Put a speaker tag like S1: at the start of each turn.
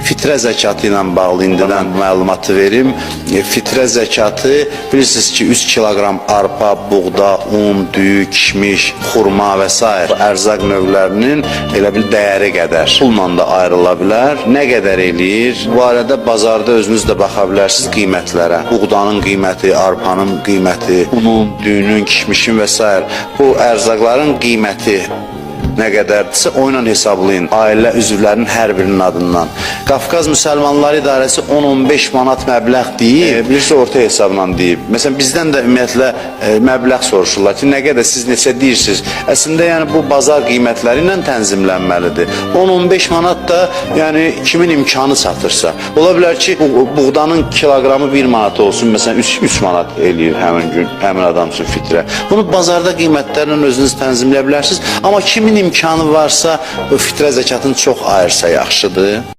S1: fitrə zəkatı ilə bağlı indidən məlumatı verim. Fitrə zəkatı bilirsiniz ki 3 kiloqram arpa, buğda, un, düyü, kişmiş, xurma və s. ərzaq növlərinin elə bil dəyəri qədər pulla da ayrıla bilər. Nə qədər eləyir? Bu arada bazarda özünüz də baxa bilərsiniz qiymətlərə. Buğdanın qiyməti, arpanın qiyməti, unun, düyünün, kişmişin və s. Bu ərzaqların qiyməti nə qədərdirsə o ilə hesablayın ailə üzvlərinin hər birinin adından. Qafqaz Müsəlmanları İdarəsi 10-15 manat məbləğ deyib, birisi orta hesabla deyib. Məsələn bizdən də ümumiyyətlə məbləğ soruşurlar ki, nə qədər siz neçə deyirsiniz? Əslində yəni bu bazar qiymətləri ilə tənzimlənməlidir. 10-15 manat da yəni kimin imkanı çatırsa. Ola bilər ki, buğdanın kiloqramı 1 manat olsun, məsələn 3 manat eləyir həmin gün, həmin adam üçün fitrə. Bunu bazarda qiymətlərlə özünüz tənzimləyə bilərsiniz. Amma kimin imkanı varsa, fitrə zəkatını çox ayırsa yaxşıdır.